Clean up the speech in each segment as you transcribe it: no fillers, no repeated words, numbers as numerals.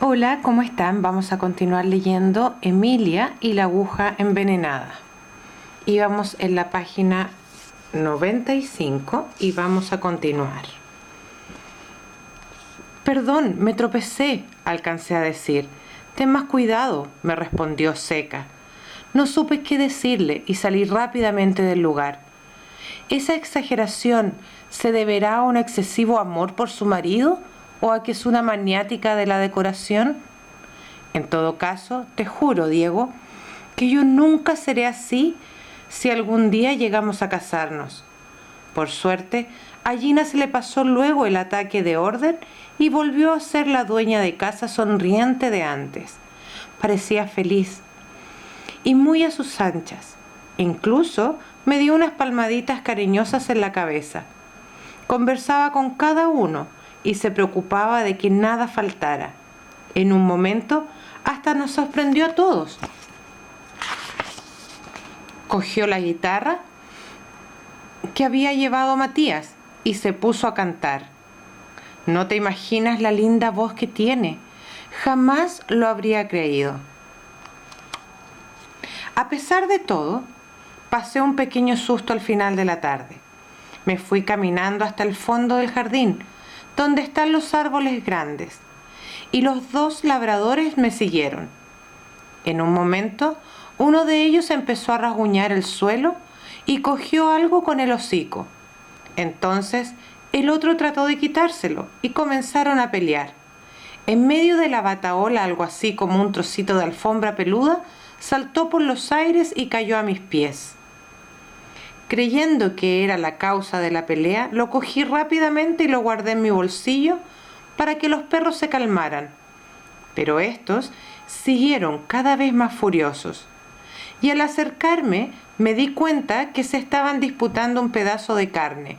Hola, ¿cómo están? Vamos a continuar leyendo Emilia y la aguja envenenada. Y vamos en la página 95 y vamos a continuar. Perdón, me tropecé, alcancé a decir. Ten más cuidado, me respondió seca. No supe qué decirle y salí rápidamente del lugar. ¿Esa exageración se deberá a un excesivo amor por su marido o a que es una maniática de la decoración? En todo caso, te juro, Diego, que yo nunca seré así si algún día llegamos a casarnos. Por suerte, a Gina se le pasó luego el ataque de orden y volvió a ser la dueña de casa sonriente de antes. Parecía feliz y muy a sus anchas. Incluso me dio unas palmaditas cariñosas en la cabeza. Conversaba con cada uno y se preocupaba de que nada faltara. En un momento hasta nos sorprendió a todos. Cogió la guitarra que había llevado Matías y se puso a cantar. No te imaginas la linda voz que tiene. Jamás lo habría creído. A pesar de todo, pasé un pequeño susto al final de la tarde. Me fui caminando hasta el fondo del jardín, donde están los árboles grandes, y los dos labradores me siguieron. En un momento, uno de ellos empezó a rasguñar el suelo y cogió algo con el hocico. Entonces, el otro trató de quitárselo y comenzaron a pelear. En medio de la batahola, algo así como un trocito de alfombra peluda, saltó por los aires y cayó a mis pies. Creyendo que era la causa de la pelea, lo cogí rápidamente y lo guardé en mi bolsillo para que los perros se calmaran. Pero estos siguieron cada vez más furiosos. Y al acercarme me di cuenta que se estaban disputando un pedazo de carne,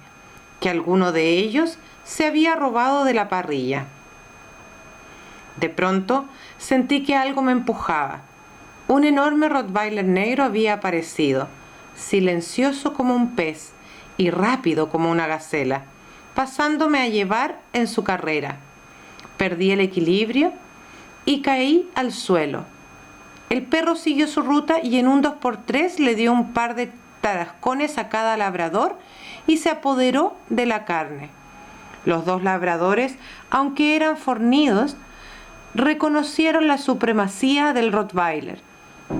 que alguno de ellos se había robado de la parrilla. De pronto sentí que algo me empujaba. Un enorme rottweiler negro había aparecido, silencioso como un pez y rápido como una gacela, pasándome a llevar en su carrera. Perdí el equilibrio y caí al suelo. El perro siguió su ruta y en un 2x3 le dio un par de tarascones a cada labrador y se apoderó de la carne. Los dos labradores, aunque eran fornidos, reconocieron la supremacía del rottweiler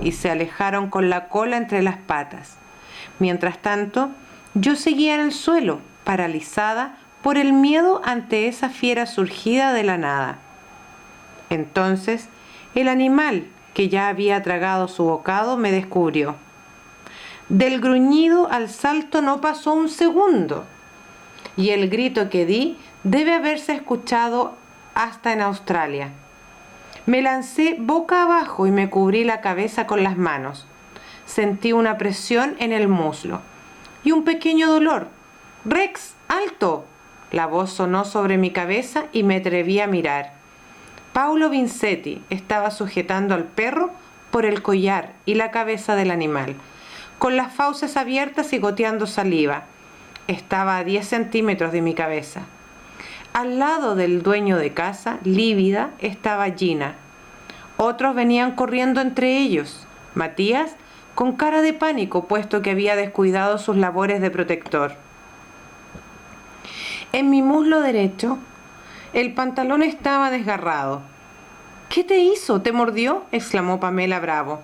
y se alejaron con la cola entre las patas. Mientras tanto, yo seguía en el suelo, paralizada por el miedo ante esa fiera surgida de la nada. Entonces, el animal, que ya había tragado su bocado, me descubrió. Del gruñido al salto no pasó un segundo, y el grito que di debe haberse escuchado hasta en Australia. Me lancé boca abajo y me cubrí la cabeza con las manos. Sentí una presión en el muslo y un pequeño dolor. ¡Rex, alto! La voz sonó sobre mi cabeza y me atreví a mirar. Paolo Vincetti estaba sujetando al perro por el collar y la cabeza del animal, con las fauces abiertas y goteando saliva. Estaba a 10 centímetros de mi cabeza. Al lado del dueño de casa, lívida, estaba Gina. Otros venían corriendo entre ellos. Matías, con cara de pánico, puesto que había descuidado sus labores de protector. En mi muslo derecho, el pantalón estaba desgarrado. ¿Qué te hizo? ¿Te mordió?, exclamó Pamela Bravo.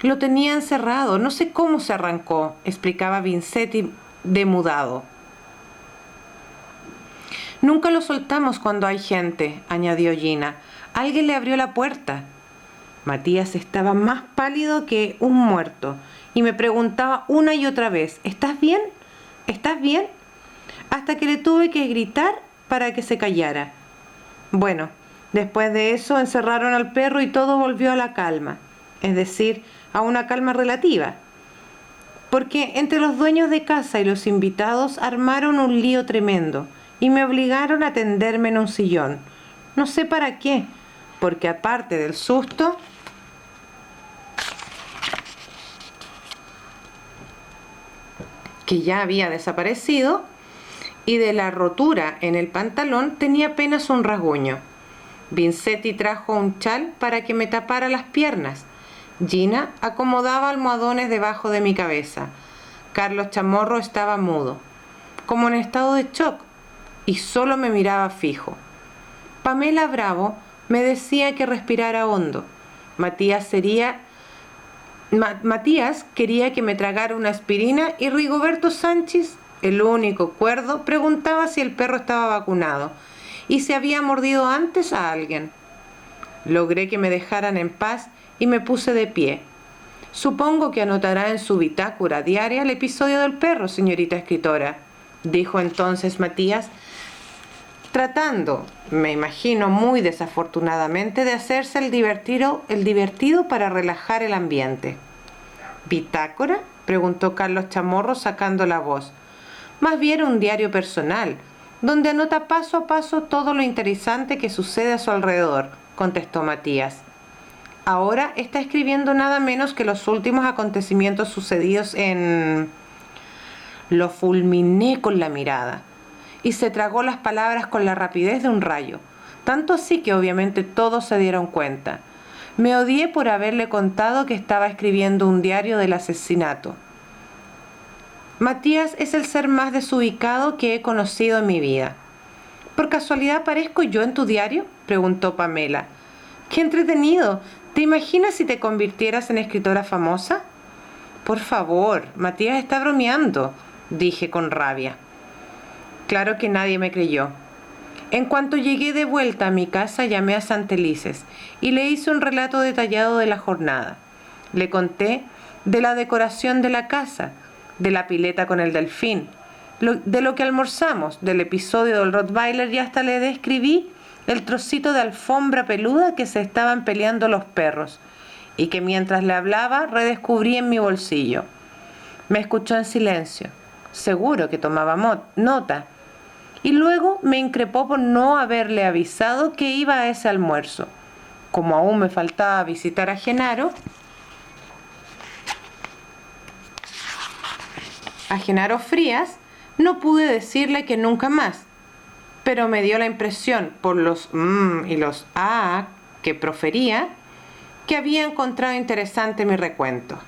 Lo tenía encerrado, no sé cómo se arrancó, explicaba Vincetti demudado. Nunca lo soltamos cuando hay gente, añadió Gina. Alguien le abrió la puerta. Matías estaba más pálido que un muerto y me preguntaba una y otra vez, ¿estás bien? ¿Estás bien? Hasta que le tuve que gritar para que se callara. Bueno, después de eso encerraron al perro y todo volvió a la calma, es decir, a una calma relativa, porque entre los dueños de casa y los invitados armaron un lío tremendo y me obligaron a tenderme en un sillón. No sé para qué, porque aparte del susto, que ya había desaparecido, y de la rotura en el pantalón, tenía apenas un rasguño. Vincetti trajo un chal para que me tapara las piernas. Gina acomodaba almohadones debajo de mi cabeza. Carlos Chamorro estaba mudo, como en estado de shock, y solo me miraba fijo. Pamela Bravo me decía que respirara hondo. Matías quería que me tragara una aspirina y Rigoberto Sánchez, el único cuerdo, preguntaba si el perro estaba vacunado y si había mordido antes a alguien. Logré que me dejaran en paz y me puse de pie. Supongo que anotará en su bitácora diaria el episodio del perro, señorita escritora, dijo entonces Matías, tratando, me imagino muy desafortunadamente, de hacerse el divertido para relajar el ambiente. ¿Bitácora?, preguntó Carlos Chamorro sacando la voz. Más bien un diario personal, donde anota paso a paso todo lo interesante que sucede a su alrededor, contestó Matías. Ahora está escribiendo nada menos que los últimos acontecimientos sucedidos en... Lo fulminé con la mirada y se tragó las palabras con la rapidez de un rayo, tanto así que obviamente todos se dieron cuenta. Me odié por haberle contado que estaba escribiendo un diario del asesinato. Matías es el ser más desubicado que he conocido en mi vida. ¿Por casualidad aparezco yo en tu diario?, preguntó Pamela. ¡Qué entretenido! ¿Te imaginas si te convirtieras en escritora famosa? Por favor, Matías está bromeando, dije con rabia. Claro que nadie me creyó. En cuanto llegué de vuelta a mi casa, llamé a Santelices y le hice un relato detallado de la jornada. Le conté de la decoración de la casa, de la pileta con el delfín, de lo que almorzamos, del episodio del Rottweiler, y hasta le describí el trocito de alfombra peluda que se estaban peleando los perros y que mientras le hablaba redescubrí en mi bolsillo. Me escuchó en silencio, seguro que tomaba nota, y luego me increpó por no haberle avisado que iba a ese almuerzo. Como aún me faltaba visitar a Genaro Frías, no pude decirle que nunca más, pero me dio la impresión, por los y los que profería, que había encontrado interesante mi recuento.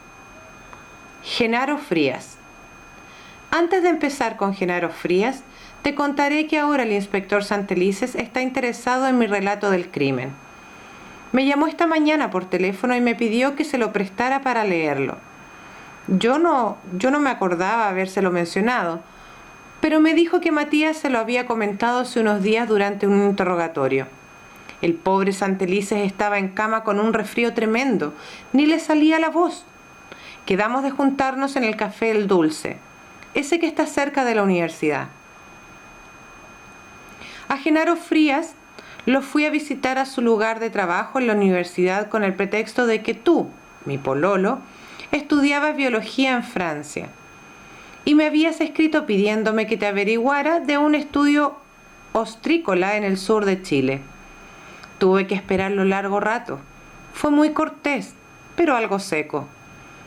Genaro Frías. Antes de empezar con Genaro Frías, te contaré que ahora el inspector Santelices está interesado en mi relato del crimen. Me llamó esta mañana por teléfono y me pidió que se lo prestara para leerlo. Yo no me acordaba habérselo mencionado, pero me dijo que Matías se lo había comentado hace unos días durante un interrogatorio. El pobre Santelices estaba en cama con un resfrío tremendo, ni le salía la voz. Quedamos de juntarnos en el Café El Dulce, ese que está cerca de la universidad. A Genaro Frías lo fui a visitar a su lugar de trabajo en la universidad con el pretexto de que tú, mi pololo, estudiabas biología en Francia y me habías escrito pidiéndome que te averiguara de un estudio ostrícola en el sur de Chile. Tuve que esperarlo largo rato. Fue muy cortés, pero algo seco.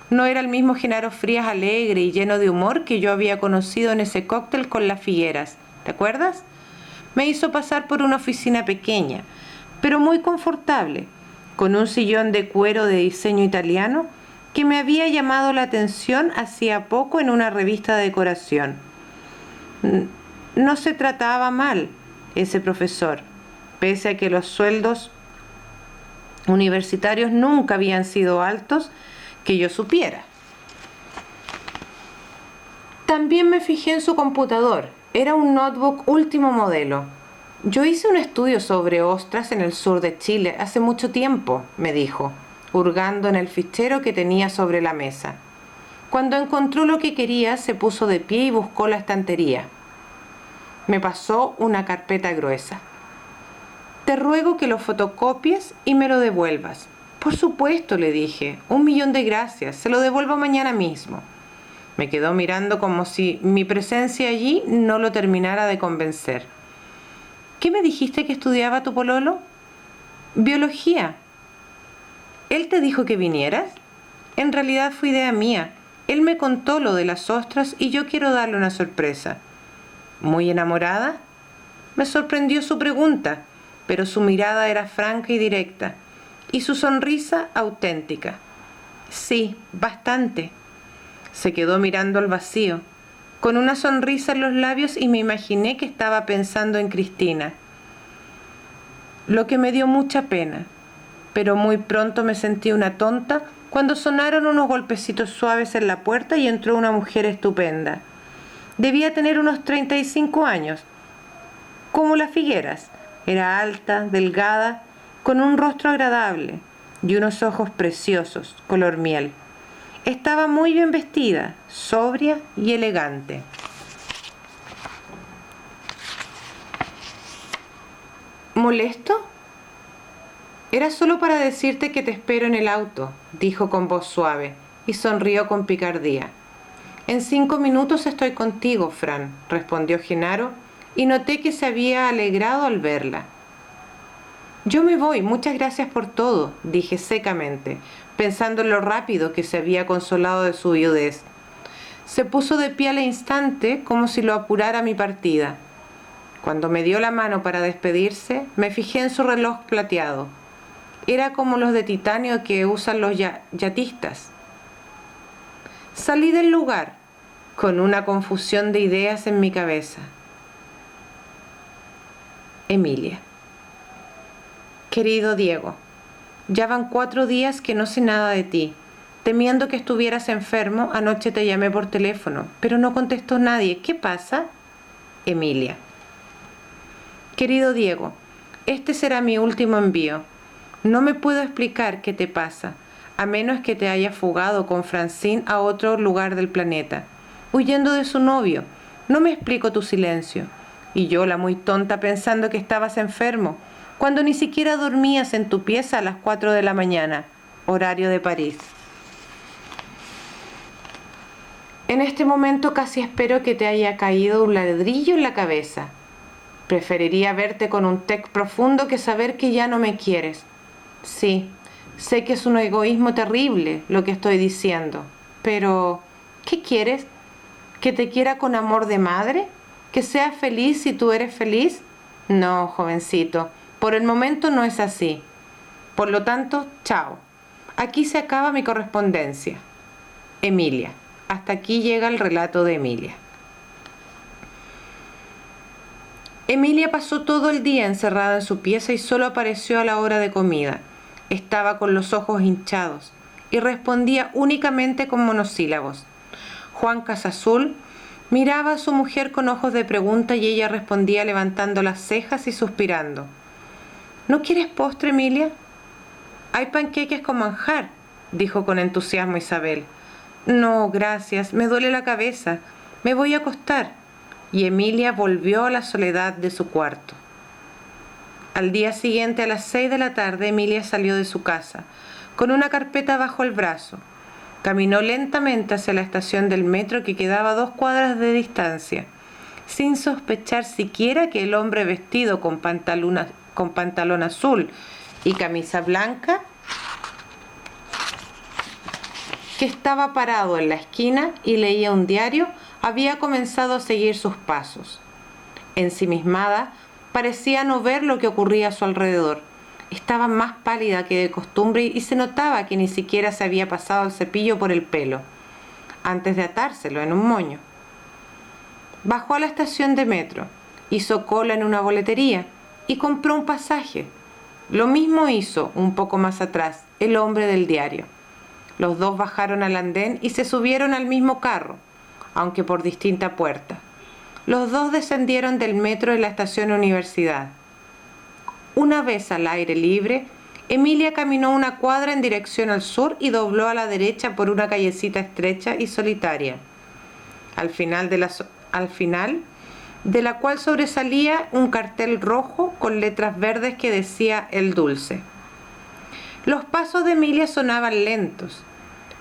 No era el mismo Genaro Frías alegre y lleno de humor que yo había conocido en ese cóctel con las Figueras. ¿Te acuerdas? Me hizo pasar por una oficina pequeña, pero muy confortable, con un sillón de cuero de diseño italiano que me había llamado la atención hacía poco en una revista de decoración. No se trataba mal ese profesor, pese a que los sueldos universitarios nunca habían sido altos que yo supiera. También me fijé en su computador. Era un notebook último modelo. Yo hice un estudio sobre ostras en el sur de Chile hace mucho tiempo, me dijo, hurgando en el fichero que tenía sobre la mesa. Cuando encontró lo que quería, se puso de pie y buscó la estantería. Me pasó una carpeta gruesa. Te ruego que lo fotocopies y me lo devuelvas. Por supuesto, le dije. 1.000.000 de gracias. Se lo devuelvo mañana mismo. Me quedó mirando como si mi presencia allí no lo terminara de convencer. ¿Qué me dijiste que estudiaba tu pololo? Biología. ¿Él te dijo que vinieras? En realidad fue idea mía. Él me contó lo de las ostras y yo quiero darle una sorpresa. ¿Muy enamorada? Me sorprendió su pregunta. pero su mirada era franca y directa, y su sonrisa auténtica. Sí, bastante. Se quedó mirando al vacío, con una sonrisa en los labios, y me imaginé que estaba pensando en Cristina, lo que me dio mucha pena, pero muy pronto me sentí una tonta cuando sonaron unos golpecitos suaves en la puerta y entró una mujer estupenda. Debía tener unos 35 años, como las figueras. Era alta, delgada, con un rostro agradable y unos ojos preciosos, color miel. Estaba muy bien vestida, sobria y elegante. ¿Molesto? Era solo para decirte que te espero en el auto, dijo con voz suave, y sonrió con picardía. En 5 minutos estoy contigo, Fran, respondió Genaro, y noté que se había alegrado al verla. Yo me voy, muchas gracias por todo, dije secamente, pensando en lo rápido que se había consolado de su viudez. Se puso de pie al instante, como si lo apurara mi partida. Cuando me dio la mano para despedirse, me fijé en su reloj plateado. Era como los de titanio que usan los yatistas. Salí del lugar, con una confusión de ideas en mi cabeza. Emilia. Querido Diego, ya van 4 días que no sé nada de ti. Temiendo que estuvieras enfermo, anoche te llamé por teléfono, pero no contestó nadie. ¿Qué pasa? Emilia. Querido Diego, este será mi último envío. No me puedo explicar qué te pasa, a menos que te hayas fugado con Francine a otro lugar del planeta, huyendo de su novio. No me explico tu silencio. Y yo, la muy tonta, pensando que estabas enfermo, cuando ni siquiera dormías en tu pieza a las 4 de la mañana, horario de París. En este momento casi espero que te haya caído un ladrillo en la cabeza. Preferiría verte con un TEC profundo que saber que ya no me quieres. Sí, sé que es un egoísmo terrible lo que estoy diciendo, pero ¿qué quieres? ¿Que te quiera con amor de madre? ¿Que seas feliz si tú eres feliz? No, jovencito, por el momento no es así. Por lo tanto, chao. Aquí se acaba mi correspondencia. Emilia. Hasta aquí llega el relato de Emilia. Emilia pasó todo el día encerrada en su pieza y solo apareció a la hora de comida. Estaba con los ojos hinchados y respondía únicamente con monosílabos. Juan Casasul miraba a su mujer con ojos de pregunta y ella respondía levantando las cejas y suspirando. ¿No quieres postre, Emilia? Hay panqueques con manjar, dijo con entusiasmo Isabel. No, gracias, me duele la cabeza, me voy a acostar. Y Emilia volvió a la soledad de su cuarto. Al día siguiente, a las 6 de la tarde, Emilia salió de su casa, con una carpeta bajo el brazo. Caminó lentamente hacia la estación del metro que quedaba a 2 cuadras de distancia, sin sospechar siquiera que el hombre vestido con pantalón azul y camisa blanca, que estaba parado en la esquina y leía un diario, había comenzado a seguir sus pasos. Ensimismada, parecía no ver lo que ocurría a su alrededor. Estaba más pálida que de costumbre y se notaba que ni siquiera se había pasado el cepillo por el pelo, antes de atárselo en un moño. Bajó a la estación de metro, hizo cola en una boletería y compró un pasaje. Lo mismo hizo, un poco más atrás, el hombre del diario. Los dos bajaron al andén y se subieron al mismo carro, aunque por distinta puerta. Los dos descendieron del metro en la estación Universidad. Una vez al aire libre, Emilia caminó 1 cuadra en dirección al sur y dobló a la derecha por una callecita estrecha y solitaria, al final de la cual sobresalía un cartel rojo con letras verdes que decía El Dulce. Los pasos de Emilia sonaban lentos,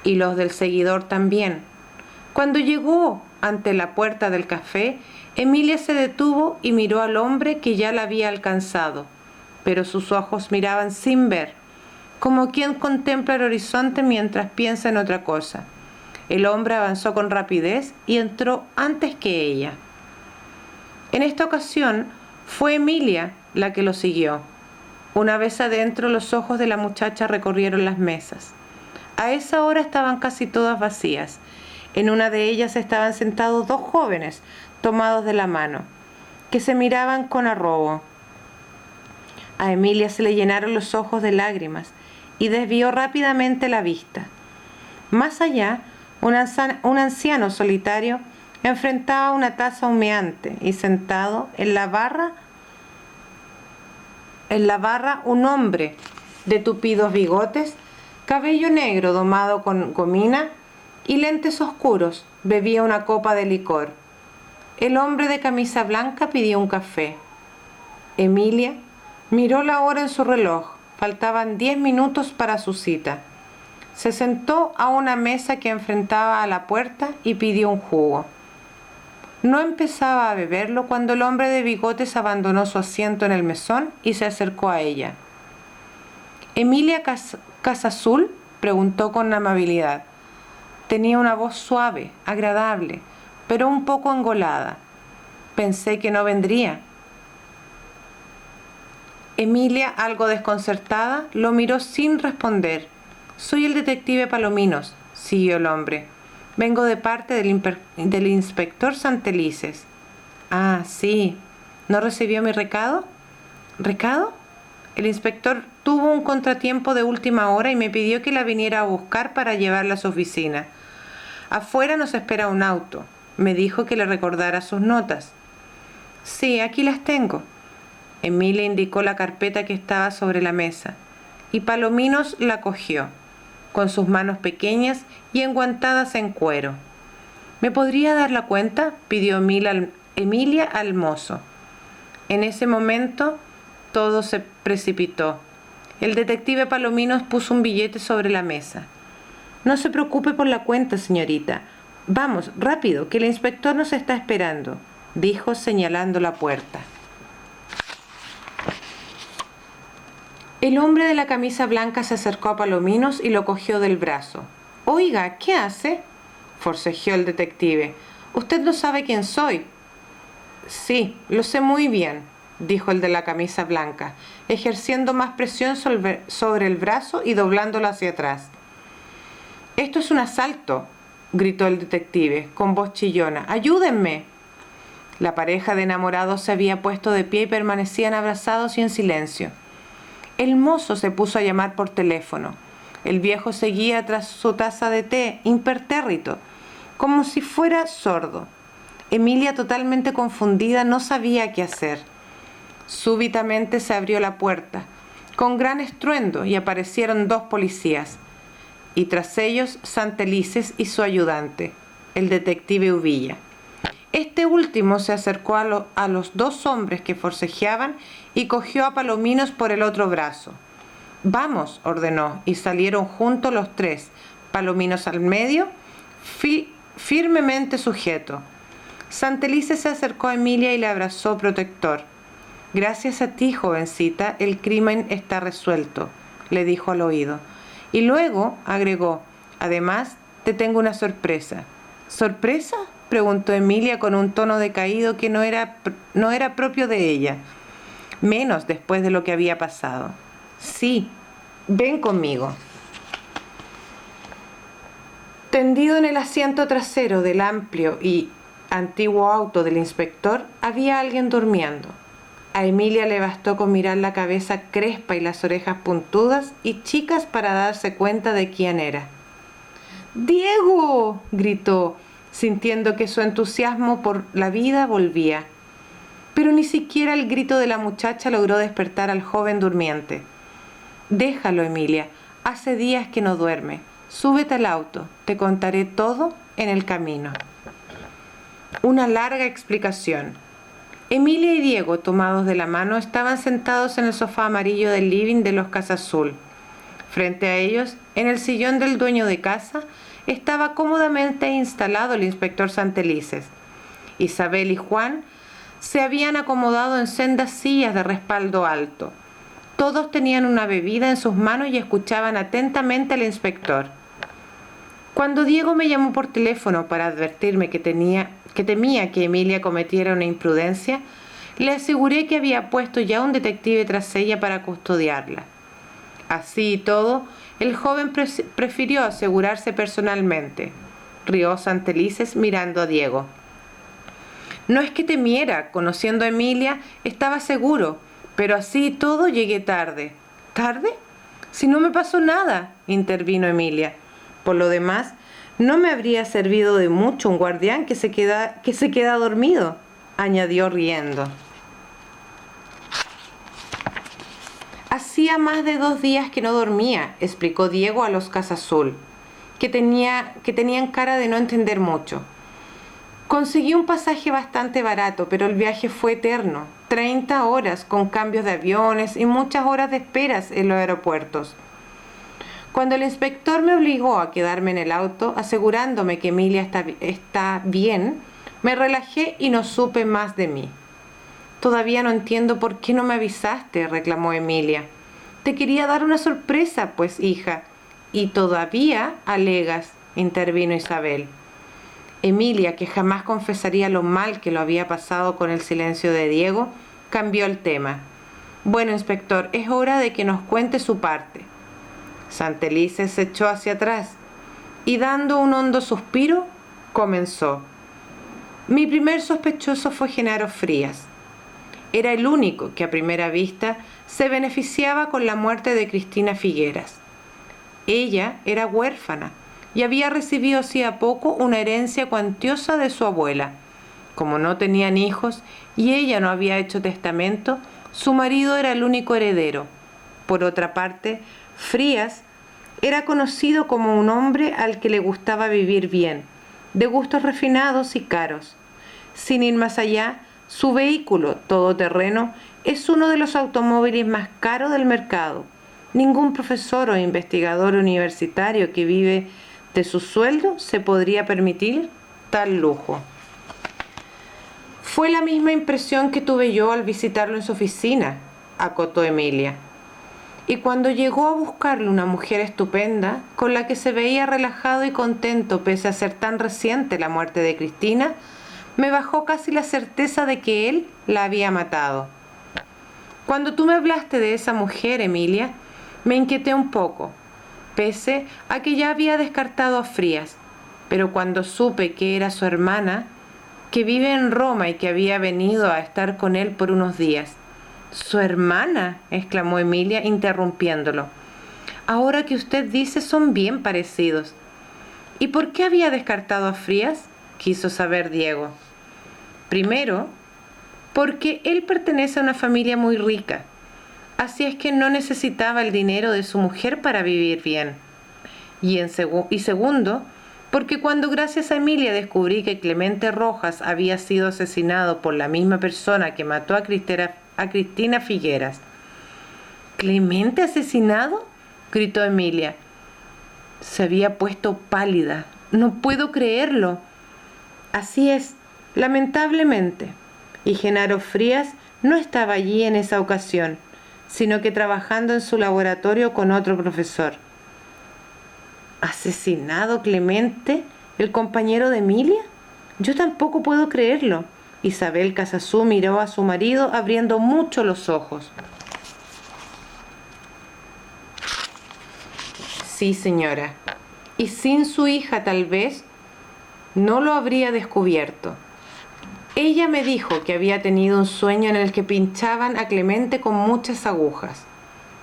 y los del seguidor también. Cuando llegó ante la puerta del café, Emilia se detuvo y miró al hombre que ya la había alcanzado, pero sus ojos miraban sin ver, como quien contempla el horizonte mientras piensa en otra cosa. El hombre avanzó con rapidez y entró antes que ella. En esta ocasión fue Emilia la que lo siguió. Una vez adentro, los ojos de la muchacha recorrieron las mesas. A esa hora estaban casi todas vacías. En una de ellas estaban sentados dos jóvenes, tomados de la mano, que se miraban con arrobo. A Emilia se le llenaron los ojos de lágrimas y desvió rápidamente la vista. Más allá, un anciano solitario enfrentaba una taza humeante y sentado en la barra un hombre de tupidos bigotes, cabello negro domado con gomina y lentes oscuros, bebía una copa de licor. El hombre de camisa blanca pidió un café. Emilia miró la hora en su reloj. Faltaban 10 minutos para su cita. Se sentó a una mesa que enfrentaba a la puerta y pidió un jugo. No empezaba a beberlo cuando el hombre de bigotes abandonó su asiento en el mesón y se acercó a ella. ¿Emilia Casasul?, preguntó con amabilidad. Tenía una voz suave, agradable, pero un poco engolada. Pensé que no vendría. Emilia, algo desconcertada, lo miró sin responder. Soy el detective Palominos, siguió el hombre. Vengo de parte del inspector Santelices. Ah, sí. ¿No recibió mi recado? ¿Recado? El inspector tuvo un contratiempo de última hora y me pidió que la viniera a buscar para llevarla a su oficina. Afuera nos espera un auto. Me dijo que le recordara sus notas. Sí, aquí las tengo. Emilia indicó la carpeta que estaba sobre la mesa, y Palominos la cogió, con sus manos pequeñas y enguantadas en cuero. ¿Me podría dar la cuenta?, pidió Emilia al mozo. En ese momento todo se precipitó. El detective Palominos puso un billete sobre la mesa. No se preocupe por la cuenta, señorita. Vamos, rápido, que el inspector nos está esperando, dijo señalando la puerta. El hombre de la camisa blanca se acercó a Palominos y lo cogió del brazo. Oiga, ¿qué hace?, forcejeó el detective. Usted no sabe quién soy. Sí, lo sé muy bien, dijo el de la camisa blanca, ejerciendo más presión sobre el brazo y doblándolo hacia atrás. Esto es un asalto, gritó el detective con voz chillona. ¡Ayúdenme! La pareja de enamorados se había puesto de pie y permanecían abrazados y en silencio. El mozo se puso a llamar por teléfono. El viejo seguía tras su taza de té, impertérrito, como si fuera sordo. Emilia, totalmente confundida, no sabía qué hacer. Súbitamente se abrió la puerta, con gran estruendo, y aparecieron dos policías, y tras ellos Santelices y su ayudante, el detective Uvilla. Este último se acercó a los dos hombres que forcejeaban y cogió a Palominos por el otro brazo. «Vamos», ordenó, y salieron juntos los tres, Palominos al medio, firmemente sujeto. Santelices se acercó a Emilia y le abrazó protector. «Gracias a ti, jovencita, el crimen está resuelto», le dijo al oído. Y luego agregó: «Además, te tengo una sorpresa». «¿Sorpresa?», preguntó Emilia con un tono decaído que no era propio de ella, menos después de lo que había pasado. «Sí, ven conmigo». Tendido en el asiento trasero del amplio y antiguo auto del inspector, había alguien durmiendo. A Emilia le bastó con mirar la cabeza crespa y las orejas puntudas y chicas para darse cuenta de quién era. «¡Diego!», gritó, sintiendo que su entusiasmo por la vida volvía. Pero ni siquiera el grito de la muchacha logró despertar al joven durmiente. «Déjalo, Emilia. Hace días que no duerme. Súbete al auto. Te contaré todo en el camino». Una larga explicación. Emilia y Diego, tomados de la mano, estaban sentados en el sofá amarillo del living de los Casasul. Frente a ellos, en el sillón del dueño de casa, estaba cómodamente instalado el inspector Santelices. Isabel y Juan se habían acomodado en sendas sillas de respaldo alto. Todos tenían una bebida en sus manos y escuchaban atentamente al inspector. Cuando Diego me llamó por teléfono para advertirme que temía que Emilia cometiera una imprudencia, Le aseguré que había puesto ya un detective tras ella para custodiarla. Así y todo, el joven prefirió asegurarse personalmente. Rió Santelices mirando a Diego. No es que temiera, conociendo a Emilia, estaba seguro, pero así y todo llegué tarde. ¿Tarde? Si no me pasó nada, intervino Emilia. Por lo demás, no me habría servido de mucho un guardián que se queda dormido, añadió riendo. Hacía más de 2 días que no dormía, explicó Diego a los Casazul, que tenían cara de no entender mucho. Conseguí un pasaje bastante barato, pero el viaje fue eterno. 30 horas con cambios de aviones y muchas horas de esperas en los aeropuertos. Cuando el inspector me obligó a quedarme en el auto, asegurándome que Emilia está bien, me relajé y no supe más de mí. Todavía no entiendo por qué no me avisaste, reclamó Emilia. Te quería dar una sorpresa, pues, hija. Y todavía alegas, intervino Isabel. Emilia, que jamás confesaría lo mal que lo había pasado con el silencio de Diego, cambió el tema. Bueno, inspector, es hora de que nos cuente su parte. Santelices se echó hacia atrás y, dando un hondo suspiro, comenzó. Mi primer sospechoso fue Genaro Frías. Era el único que a primera vista se beneficiaba con la muerte de Cristina Figueras. Ella era huérfana y había recibido hacía poco una herencia cuantiosa de su abuela. Como no tenían hijos y ella no había hecho testamento, su marido era el único heredero. Por otra parte, Frías era conocido como un hombre al que le gustaba vivir bien, de gustos refinados y caros. Sin ir más allá, su vehículo todoterreno es uno de los automóviles más caros del mercado. Ningún profesor o investigador universitario que vive de su sueldo se podría permitir tal lujo. Fue la misma impresión que tuve yo al visitarlo en su oficina, acotó Emilia. Y cuando llegó a buscarle una mujer estupenda, con la que se veía relajado y contento pese a ser tan reciente la muerte de Cristina, me bajó casi la certeza de que él la había matado. Cuando tú me hablaste de esa mujer, Emilia, me inquieté un poco, pese a que ya había descartado a Frías, pero cuando supe que era su hermana, que vive en Roma y que había venido a estar con él por unos días. ¿Su hermana?, exclamó Emilia, interrumpiéndolo. Ahora que usted dice, son bien parecidos. ¿Y por qué había descartado a Frías?, quiso saber Diego. Primero, porque él pertenece a una familia muy rica, así es que no necesitaba el dinero de su mujer para vivir bien. Y segundo, porque cuando gracias a Emilia descubrí que Clemente Rojas había sido asesinado por la misma persona que mató a Cristina Figueras. ¿Clemente asesinado?, gritó Emilia. Se había puesto pálida. No puedo creerlo. Así es, lamentablemente. Y Genaro Frías no estaba allí en esa ocasión, sino que trabajando en su laboratorio con otro profesor. ¿Asesinado Clemente, el compañero de Emilia? Yo tampoco puedo creerlo. Isabel Casazú miró a su marido abriendo mucho los ojos. Sí, señora. Y sin su hija tal vez no lo habría descubierto. Ella me dijo que había tenido un sueño en el que pinchaban a Clemente con muchas agujas.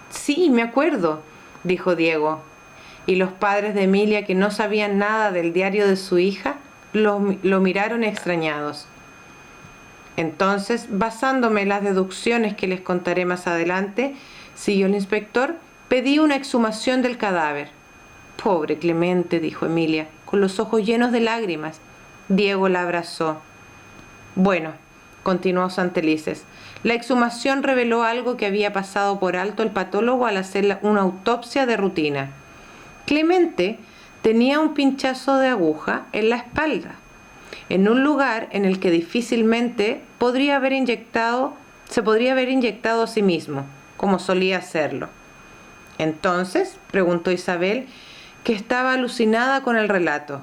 Sí, me acuerdo, dijo Diego. Y los padres de Emilia, que no sabían nada del diario de su hija, lo miraron extrañados. Entonces, basándome en las deducciones que les contaré más adelante, siguió el inspector, pedí una exhumación del cadáver. Pobre Clemente, dijo Emilia, con los ojos llenos de lágrimas. Diego la abrazó. Bueno, continuó Santelices, la exhumación reveló algo que había pasado por alto el patólogo al hacer una autopsia de rutina. Clemente tenía un pinchazo de aguja en la espalda, en un lugar en el que difícilmente se podría haber inyectado a sí mismo, como solía hacerlo. Entonces, preguntó Isabel, que estaba alucinada con el relato.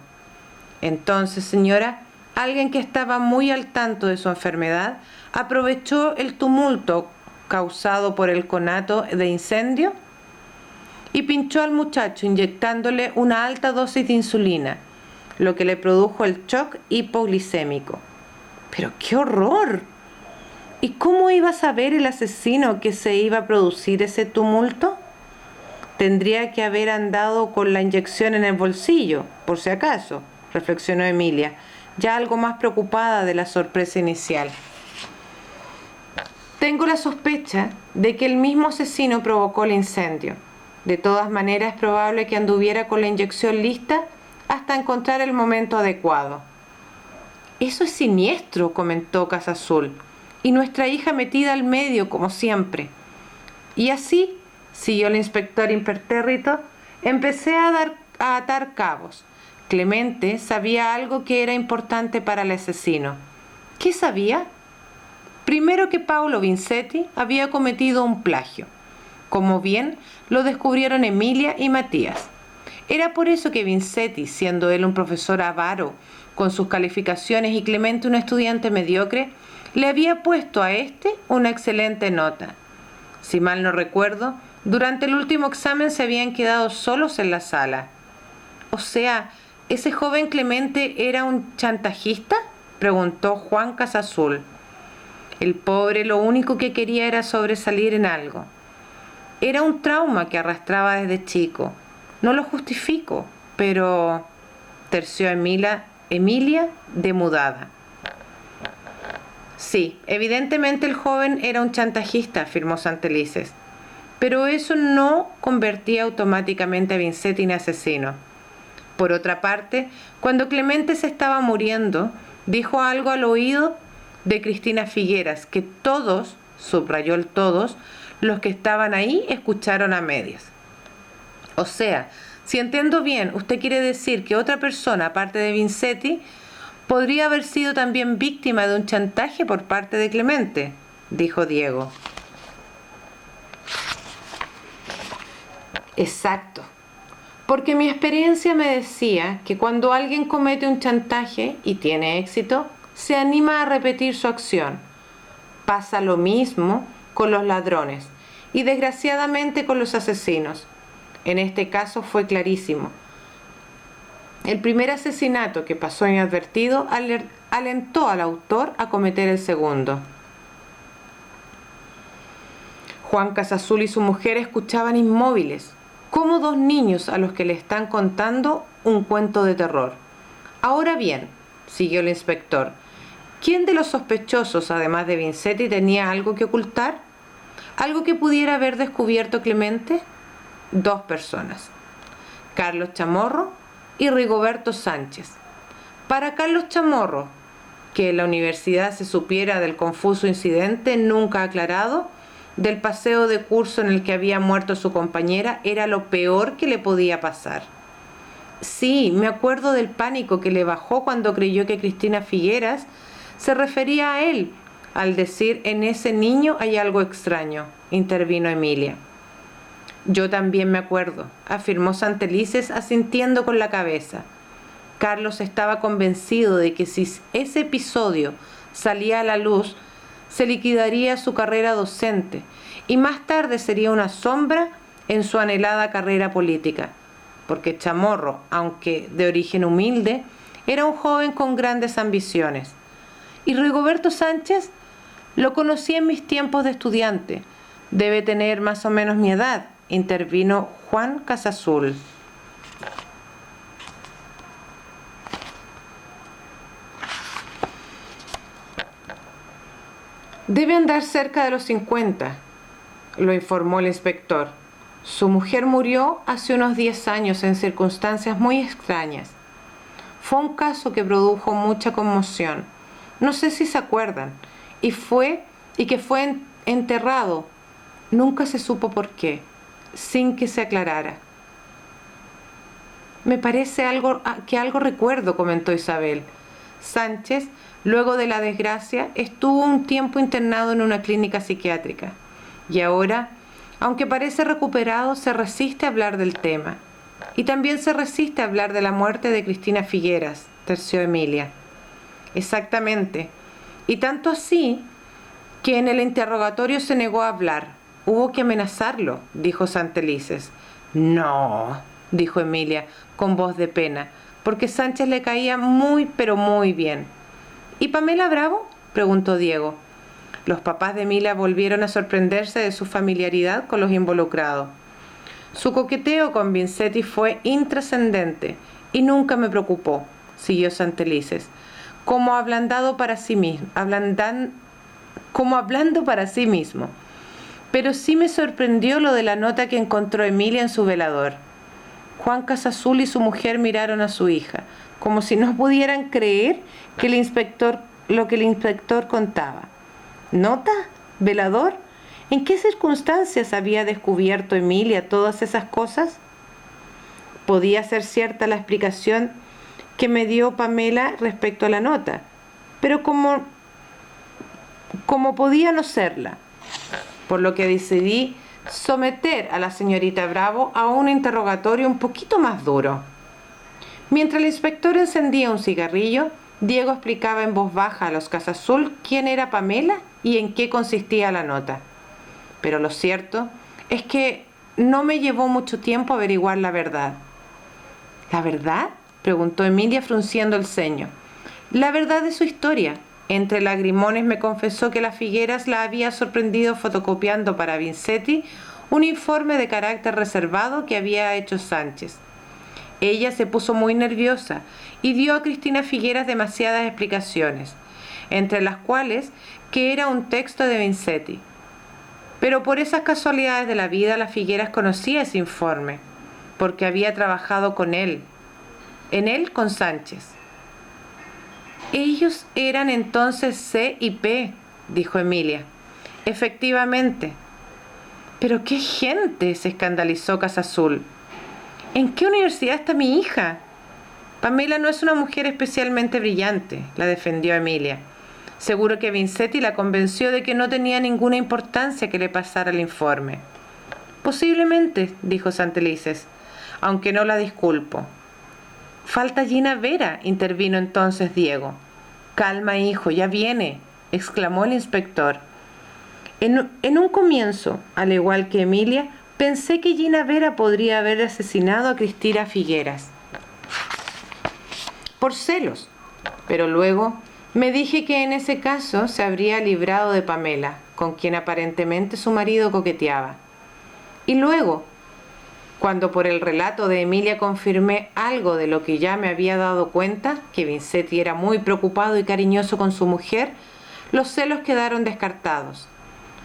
Entonces, señora, Alguien que estaba muy al tanto de su enfermedad aprovechó el tumulto causado por el conato de incendio y pinchó al muchacho inyectándole una alta dosis de insulina, lo que le produjo el shock hipoglicémico. ¡Pero qué horror! ¿Y cómo iba a saber el asesino que se iba a producir ese tumulto? Tendría que haber andado con la inyección en el bolsillo, por si acaso, reflexionó Emilia, ya algo más preocupada de la sorpresa inicial. Tengo la sospecha de que el mismo asesino provocó el incendio. De todas maneras, es probable que anduviera con la inyección lista hasta encontrar el momento adecuado. Eso es siniestro, comentó Casasul, y nuestra hija metida al medio, como siempre. Y así, siguió el inspector impertérrito, empecé a atar cabos. Clemente sabía algo que era importante para el asesino. ¿Qué sabía? Primero, que Paolo Vincetti había cometido un plagio, como bien lo descubrieron Emilia y Matías. Era por eso que Vincetti, siendo él un profesor avaro con sus calificaciones y Clemente un estudiante mediocre, le había puesto a este una excelente nota. Si mal no recuerdo, durante el último examen se habían quedado solos en la sala. O sea, ¿ese joven Clemente era un chantajista?, preguntó Juan Casasul. El pobre lo único que quería era sobresalir en algo. Era un trauma que arrastraba desde chico. No lo justifico, pero... terció Emilia demudada. Sí, evidentemente el joven era un chantajista, afirmó Santelices. Pero eso no convertía automáticamente a Vincetti en asesino. Por otra parte, cuando Clemente se estaba muriendo, dijo algo al oído de Cristina Figueras que todos, subrayó el todos, los que estaban ahí escucharon a medias. O sea, si entiendo bien, usted quiere decir que otra persona, aparte de Vincetti, podría haber sido también víctima de un chantaje por parte de Clemente, dijo Diego. Exacto. Porque mi experiencia me decía que cuando alguien comete un chantaje y tiene éxito, se anima a repetir su acción. Pasa lo mismo con los ladrones y desgraciadamente con los asesinos. En este caso fue clarísimo. El primer asesinato que pasó inadvertido alentó al autor a cometer el segundo. Juan Casasul y su mujer escuchaban inmóviles, como dos niños a los que le están contando un cuento de terror. Ahora bien, siguió el inspector, ¿quién de los sospechosos, además de Vincetti, tenía algo que ocultar? ¿Algo que pudiera haber descubierto Clemente? Dos personas, Carlos Chamorro y Rigoberto Sánchez. Para Carlos Chamorro, que en la universidad se supiera del confuso incidente nunca aclarado, del paseo de curso en el que había muerto su compañera, era lo peor que le podía pasar. Sí, me acuerdo del pánico que le bajó cuando creyó que Cristina Figueras se refería a él, al decir en ese niño hay algo extraño, intervino Emilia. Yo también me acuerdo, afirmó Santelices asintiendo con la cabeza. Carlos estaba convencido de que si ese episodio salía a la luz, se liquidaría su carrera docente y más tarde sería una sombra en su anhelada carrera política, porque Chamorro, aunque de origen humilde, era un joven con grandes ambiciones. Y Rigoberto Sánchez lo conocí en mis tiempos de estudiante, debe tener más o menos mi edad, intervino Juan Casasul. Debe andar cerca de los 50, lo informó el inspector. Su mujer murió hace unos 10 años en circunstancias muy extrañas. Fue un caso que produjo mucha conmoción. No sé si se acuerdan. Y que fue enterrado. Nunca se supo por qué, sin que se aclarara. Me parece que algo recuerdo, comentó Isabel. Sánchez, luego de la desgracia, estuvo un tiempo internado en una clínica psiquiátrica. Y ahora, aunque parece recuperado, se resiste a hablar del tema. Y también se resiste a hablar de la muerte de Cristina Figueras, terció Emilia. Exactamente. Y tanto así que en el interrogatorio se negó a hablar. Hubo que amenazarlo, dijo Santelices. No, dijo Emilia, con voz de pena, porque Sánchez le caía muy, pero muy bien. ¿Y Pamela Bravo?, preguntó Diego. Los papás de Emilia volvieron a sorprenderse de su familiaridad con los involucrados. Su coqueteo con Vincetti fue intrascendente y nunca me preocupó, siguió Santelices, como hablando para sí mismo. Pero sí me sorprendió lo de la nota que encontró Emilia en su velador. Juan Casasul y su mujer miraron a su hija, como si no pudieran creer que lo que el inspector contaba. ¿Nota? ¿Velador? ¿En qué circunstancias había descubierto Emilia todas esas cosas? Podía ser cierta la explicación que me dio Pamela respecto a la nota, pero como podía no serla, por lo que decidí someter a la señorita Bravo a un interrogatorio un poquito más duro. Mientras el inspector encendía un cigarrillo, Diego explicaba en voz baja a los Casasul quién era Pamela y en qué consistía la nota. Pero lo cierto es que no me llevó mucho tiempo averiguar la verdad. ¿La verdad?, preguntó Emilia frunciendo el ceño. La verdad de su historia. Entre lagrimones me confesó que las Figueras la había sorprendido fotocopiando para Vincetti un informe de carácter reservado que había hecho Sánchez. Ella se puso muy nerviosa y dio a Cristina Figueras demasiadas explicaciones, entre las cuales que era un texto de Vincetti. Pero por esas casualidades de la vida, la Figueras conocía ese informe, porque había trabajado en él con Sánchez. Ellos eran entonces C y P, dijo Emilia. Efectivamente. ¿Pero qué gente?, se escandalizó Casasul. ¿En qué universidad está mi hija? Pamela no es una mujer especialmente brillante, la defendió Emilia. Seguro que Vincetti la convenció de que no tenía ninguna importancia que le pasara el informe. Posiblemente, dijo Santelices, aunque no la disculpo. Falta Gina Vera, intervino entonces Diego. Calma, hijo, ya viene, exclamó el inspector. En un comienzo, al igual que Emilia, pensé que Gina Vera podría haber asesinado a Cristina Figueras por celos, pero luego me dije que en ese caso se habría librado de Pamela, con quien aparentemente su marido coqueteaba. Y luego, cuando por el relato de Emilia confirmé algo de lo que ya me había dado cuenta, que Vincetti era muy preocupado y cariñoso con su mujer, los celos quedaron descartados.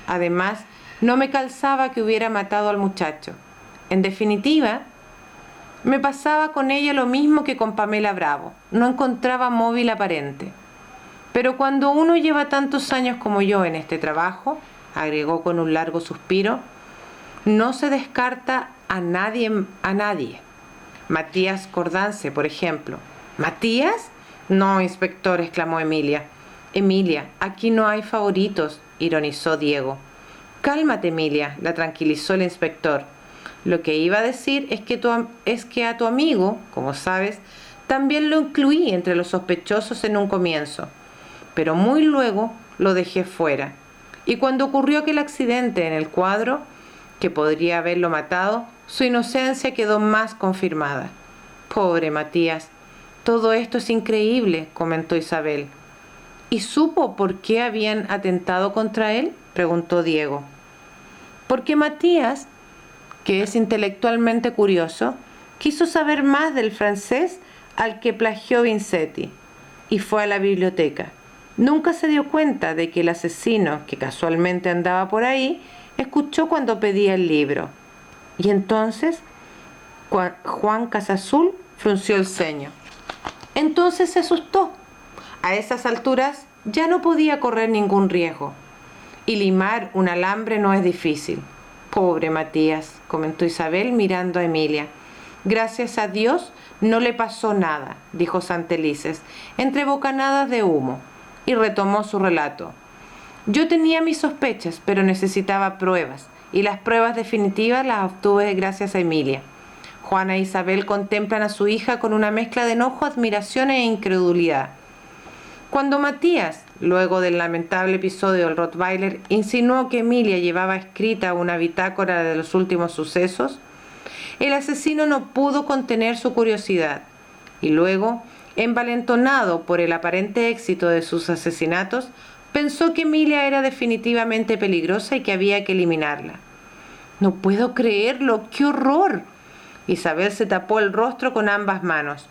Además, no me calzaba que hubiera matado al muchacho. En definitiva, me pasaba con ella lo mismo que con Pamela Bravo. No encontraba móvil aparente. Pero cuando uno lleva tantos años como yo en este trabajo, agregó con un largo suspiro, no se descarta a nadie. Matías Cordance, por ejemplo. ¿Matías? No, inspector, exclamó Emilia. Emilia, aquí no hay favoritos, ironizó Diego. Cálmate, Emilia, la tranquilizó el inspector. Lo que iba a decir es que a tu amigo, como sabes, también lo incluí entre los sospechosos en un comienzo, pero muy luego lo dejé fuera. Y cuando ocurrió aquel accidente en el cuadro, que podría haberlo matado, su inocencia quedó más confirmada. Pobre Matías, todo esto es increíble, comentó Isabel. ¿Y supo por qué habían atentado contra él?, preguntó Diego. Porque Matías, que es intelectualmente curioso, quiso saber más del francés al que plagió Vincetti, y fue a la biblioteca. Nunca se dio cuenta de que el asesino, que casualmente andaba por ahí, escuchó cuando pedía el libro. Y entonces Juan Casasul frunció el ceño. Entonces se asustó. A esas alturas ya no podía correr ningún riesgo. Y limar un alambre no es difícil. Pobre Matías, comentó Isabel mirando a Emilia. Gracias a Dios no le pasó nada, dijo Santelices, entre bocanadas de humo, y retomó su relato. Yo tenía mis sospechas, pero necesitaba pruebas, y las pruebas definitivas las obtuve gracias a Emilia. Juana e Isabel contemplan a su hija con una mezcla de enojo, admiración e incredulidad. Cuando Matías, luego del lamentable episodio del Rottweiler, insinuó que Emilia llevaba escrita una bitácora de los últimos sucesos, el asesino no pudo contener su curiosidad y luego, envalentonado por el aparente éxito de sus asesinatos, pensó que Emilia era definitivamente peligrosa y que había que eliminarla. «No puedo creerlo, qué horror». Isabel se tapó el rostro con ambas manos.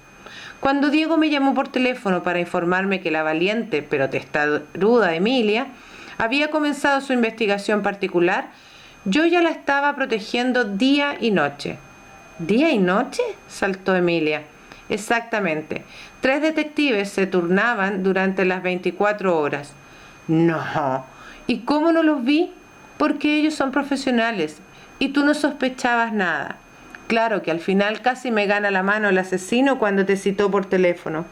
Cuando Diego me llamó por teléfono para informarme que la valiente pero testaruda Emilia había comenzado su investigación particular, yo ya la estaba protegiendo día y noche. ¿Día y noche?, saltó Emilia. Exactamente. 3 detectives se turnaban durante las 24 horas. No. ¿Y cómo no los vi? Porque ellos son profesionales y tú no sospechabas nada. Claro que al final casi me gana la mano el asesino cuando te citó por teléfono.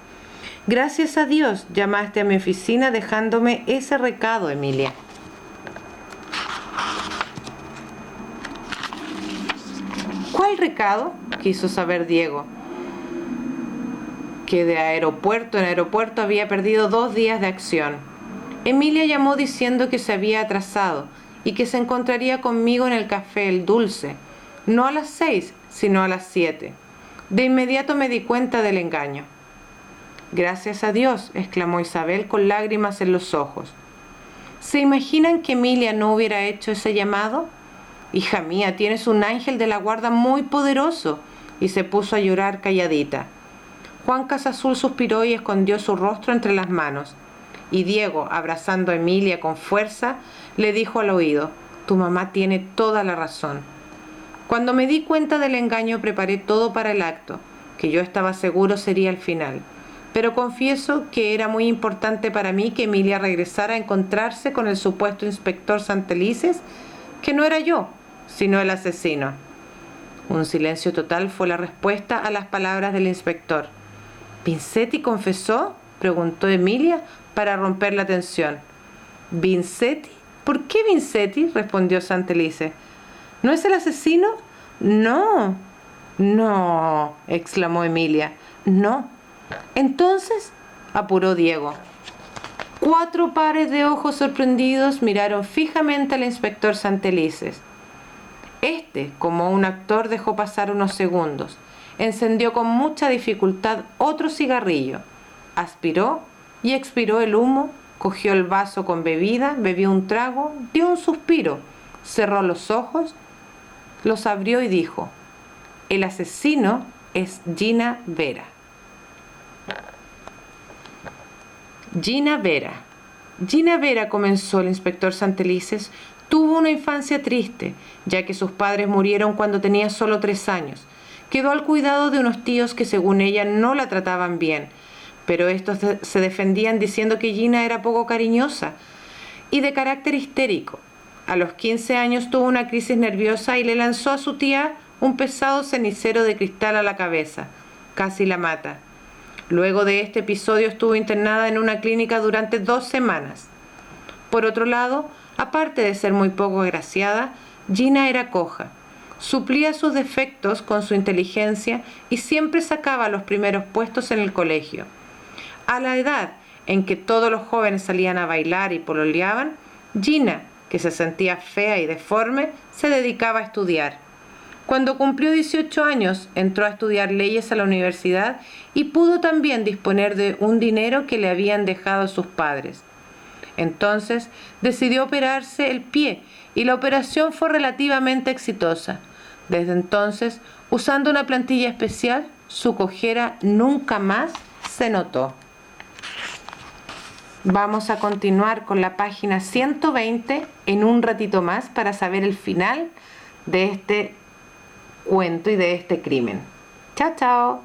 Gracias a Dios llamaste a mi oficina dejándome ese recado, Emilia. ¿Cuál recado?, quiso saber Diego, que de aeropuerto en aeropuerto había perdido 2 días de acción. Emilia llamó diciendo que se había atrasado y que se encontraría conmigo en el café El Dulce, no a las 6, sino a las 7. De inmediato me di cuenta del engaño. Gracias a Dios, exclamó Isabel con lágrimas en los ojos. ¿Se imaginan que Emilia no hubiera hecho ese llamado? Hija mía, tienes un ángel de la guarda muy poderoso. Y se puso a llorar calladita. Juan Casasul suspiró y escondió su rostro entre las manos. Y Diego, abrazando a Emilia con fuerza, le dijo al oído: tu mamá tiene toda la razón. Cuando me di cuenta del engaño preparé todo para el acto, que yo estaba seguro sería el final. Pero confieso que era muy importante para mí que Emilia regresara a encontrarse con el supuesto inspector Santelices, que no era yo, sino el asesino. Un silencio total fue la respuesta a las palabras del inspector. ¿Vincetti confesó?, preguntó Emilia para romper la tensión. ¿Vincetti? ¿Por qué Vincetti?, respondió Santelices. ¿No es el asesino? No. No, exclamó Emilia. No. Entonces, apuró Diego. 4 pares de ojos sorprendidos miraron fijamente al inspector Santelices. Este, como un actor, dejó pasar unos segundos. Encendió con mucha dificultad otro cigarrillo. Aspiró y expiró el humo, cogió el vaso con bebida, bebió un trago, dio un suspiro, cerró los ojos, los abrió y dijo: el asesino es Gina Vera. Gina Vera. Gina Vera, comenzó el inspector Santelices, tuvo una infancia triste, ya que sus padres murieron cuando tenía solo 3 años. Quedó al cuidado de unos tíos que según ella no la trataban bien, pero estos se defendían diciendo que Gina era poco cariñosa y de carácter histérico. A los 15 años tuvo una crisis nerviosa y le lanzó a su tía un pesado cenicero de cristal a la cabeza. Casi la mata. Luego de este episodio estuvo internada en una clínica durante 2 semanas. Por otro lado, aparte de ser muy poco agraciada, Gina era coja. Suplía sus defectos con su inteligencia y siempre sacaba los primeros puestos en el colegio. A la edad en que todos los jóvenes salían a bailar y pololeaban, Gina, que se sentía fea y deforme, se dedicaba a estudiar. Cuando cumplió 18 años, entró a estudiar leyes a la universidad y pudo también disponer de un dinero que le habían dejado sus padres. Entonces decidió operarse el pie y la operación fue relativamente exitosa. Desde entonces, usando una plantilla especial, su cojera nunca más se notó. Vamos a continuar con la página 120 en un ratito más para saber el final de este cuento y de este crimen. Chao, chao.